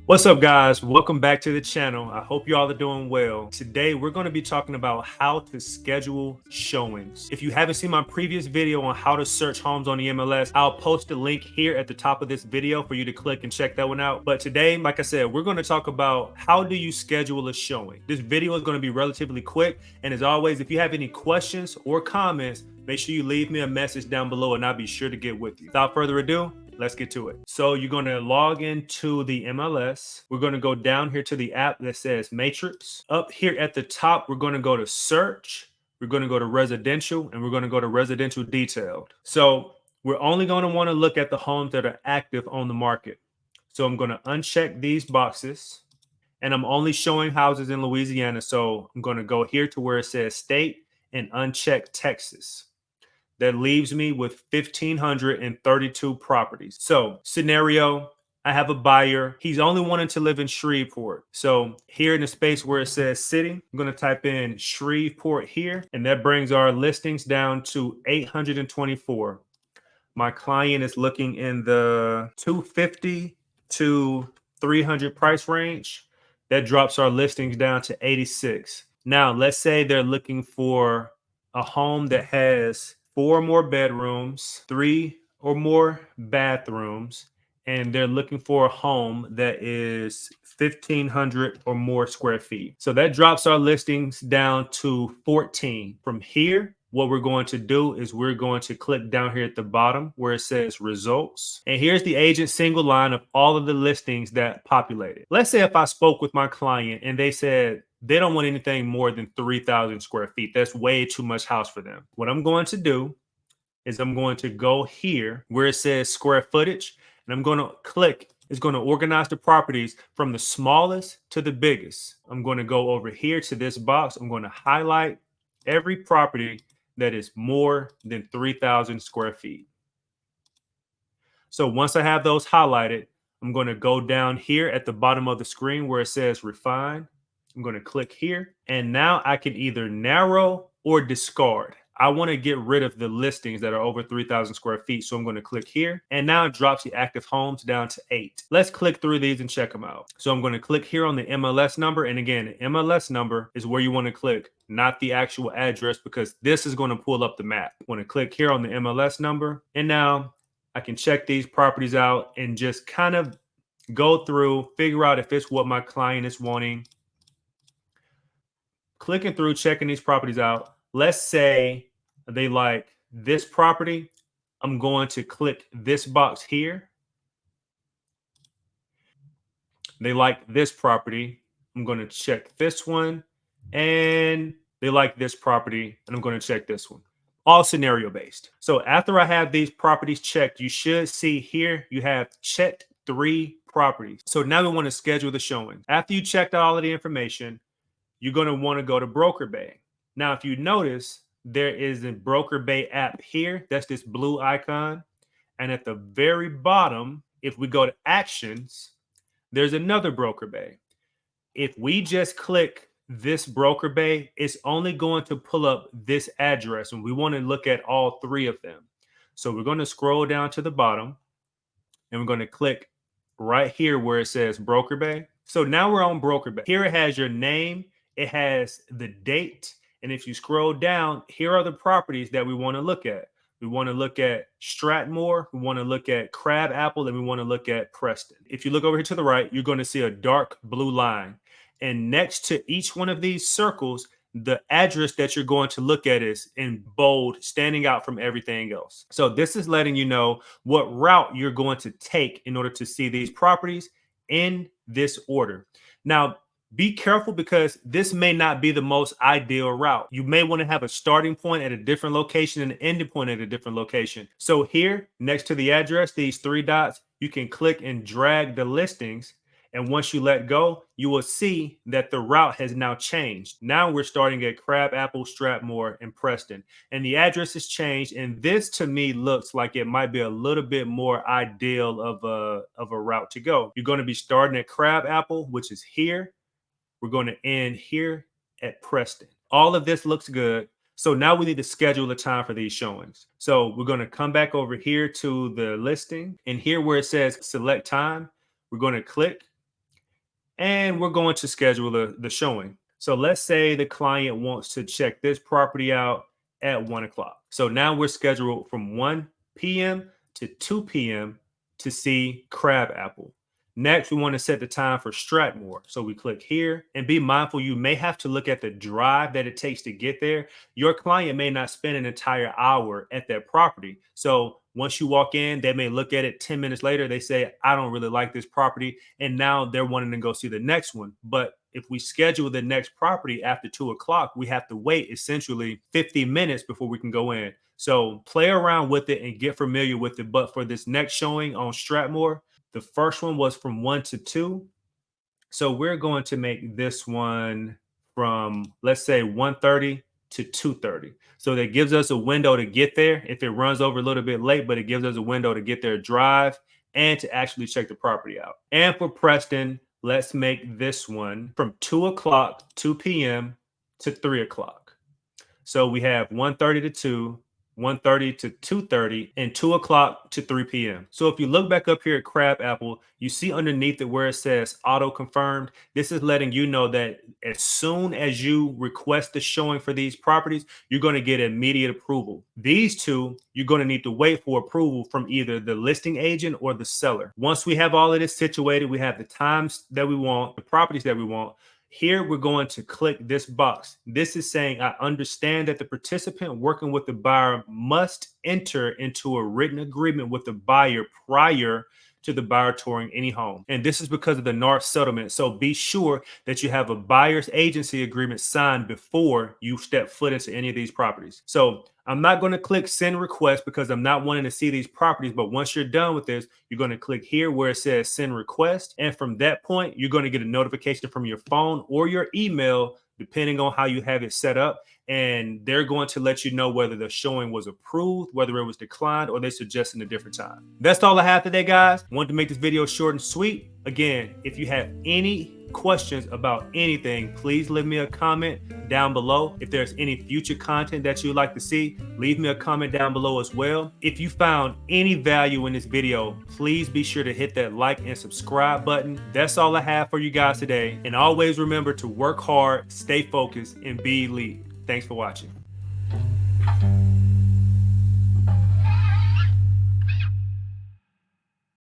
What's up, guys? Welcome back to the channel. I hope you all are doing well. Today, we're going to be talking about how to schedule showings. If you haven't seen my previous video on how to search homes on the MLS, I'll post a link here at the top of this video for you to click and check that one out. But today, like I said, we're going to talk about how do you schedule a showing. This video is going to be relatively quick. And as always, if you have any questions or comments, make sure you leave me a message down below and I'll be sure to get with you. Without further ado, let's get to it. So you're going to log into the MLS. We're going to go down here to the app that says Matrix. Up here at the top, we're going to go to search. We're going to go to residential and we're going to go to residential detailed. So we're only going to want to look at the homes that are active on the market. So I'm going to uncheck these boxes and I'm only showing houses in Louisiana. So I'm going to go here to where it says state and uncheck Texas. That leaves me with 1,532 properties. So scenario, I have a buyer. He's only wanting to live in Shreveport. So here in the space where it says city, I'm going to type in Shreveport here, and that brings our listings down to 824. My client is looking in the 250 to 300 price range. That drops our listings down to 86. Now, let's say they're looking for a home that has 4 more bedrooms, 3 or more bathrooms, and they're looking for a home that is 1,500 or more square feet. So that drops our listings down to 14. From here, what we're going to do is we're going to click down here at the bottom where it says results. And here's the agent single line of all of the listings that populated. Let's say if I spoke with my client and they said, they don't want anything more than 3,000 square feet. That's way too much house for them. What I'm going to do is I'm going to go here where it says square footage, and I'm going to click. It's going to organize the properties from the smallest to the biggest. I'm going to go over here to this box. I'm going to highlight every property that is more than 3,000 square feet. So once I have those highlighted, I'm going to go down here at the bottom of the screen where it says refine. I'm going to click here, and now I can either narrow or discard. I want to get rid of the listings that are over 3,000 square feet. So I'm going to click here, and now it drops the active homes down to 8. Let's click through these and check them out. So I'm going to click here on the MLS number. And again, the MLS number is where you want to click, not the actual address, because this is going to pull up the map. I want to click here on the MLS number. And now I can check these properties out and just kind of go through, figure out if it's what my client is wanting. Clicking through, checking these properties out. Let's say they like this property. I'm going to click this box here. They like this property. I'm going to check this one. And they like this property. And I'm going to check this one. All scenario based. So after I have these properties checked, you should see here you have checked 3 properties. So now we want to schedule the showing. After you checked all of the information, you're going to want to go to Broker Bay. Now, if you notice, there is a Broker Bay app here. That's this blue icon. And at the very bottom, if we go to actions, there's another Broker Bay. If we just click this Broker Bay, it's only going to pull up this address. And we want to look at all 3 of them. So we're going to scroll down to the bottom and we're going to click right here where it says Broker Bay. So now we're on Broker Bay. Here it has your name. It has the date. And if you scroll down, here are the properties that we want to look at. We want to look at Stratmore. We want to look at Crab Apple. And we want to look at Preston. If you look over here to the right, you're going to see a dark blue line. And next to each one of these circles, the address that you're going to look at is in bold, standing out from everything else. So this is letting you know what route you're going to take in order to see these properties in this order. Now, be careful because this may not be the most ideal route. You may want to have a starting point at a different location and an ending point at a different location. So here, next to the address, these 3 dots, you can click and drag the listings. And once you let go, you will see that the route has now changed. Now we're starting at Crab Apple, Stratmore, and Preston. And the address has changed. And this to me looks like it might be a little bit more ideal of a route to go. You're going to be starting at Crab Apple, which is here. We're going to end here at Preston. All of this looks good. So now we need to schedule a time for these showings. So we're going to come back over here to the listing. And here where it says select time, we're going to click. and we're going to schedule the showing. So let's say the client wants to check this property out at 1 o'clock. So now we're scheduled from 1 p.m. to 2 p.m. to see Crabapple. Next, we want to set the time for Stratmore. So we click here, and be mindful, you may have to look at the drive that it takes to get there. Your client may not spend an entire hour at that property. So once you walk in, they may look at it 10 minutes later. They say, I don't really like this property. And now they're wanting to go see the next one. But if we schedule the next property after 2 o'clock, we have to wait essentially 50 minutes before we can go in. So play around with it and get familiar with it. But for this next showing on Stratmore, the first one was from 1 to 2. So we're going to make this one from, let's say, 1:30 to 2:30. So that gives us a window to get there if it runs over a little bit late, but it gives us a window to get there, drive, and to actually check the property out. And for Preston, let's make this one from 2 o'clock, 2 p.m. to 3 o'clock. So we have 1:30 to 2, 1:30 to 2:30, and 2 o'clock to 3 p.m. So if you look back up here at Crabapple, you see underneath it where it says auto confirmed. This is letting you know that as soon as you request the showing for these properties, you're going to get immediate approval. These two, you're going to need to wait for approval from either the listing agent or the seller. Once we have all of this situated, we have the times that we want, the properties that we want. Here, we're going to click this box. This is saying, I understand that the participant working with the buyer must enter into a written agreement with the buyer prior to the buyer touring any home. And this is because of the NARC settlement. So be sure that you have a buyer's agency agreement signed before you step foot into any of these properties. So I'm not going to click send request because I'm not wanting to see these properties. But once you're done with this, you're going to click here where it says send request. And from that point, you're going to get a notification from your phone or your email, depending on how you have it set up. And they're going to let you know whether the showing was approved, whether it was declined, or they suggested a different time. That's all I have today, guys. Wanted to make this video short and sweet. Again, if you have any questions about anything, please leave me a comment down below. If there's any future content that you'd like to see, leave me a comment down below as well. If you found any value in this video, please be sure to hit that like and subscribe button. That's all I have for you guys today. And always remember to work hard, stay focused, and be elite. Thanks for watching.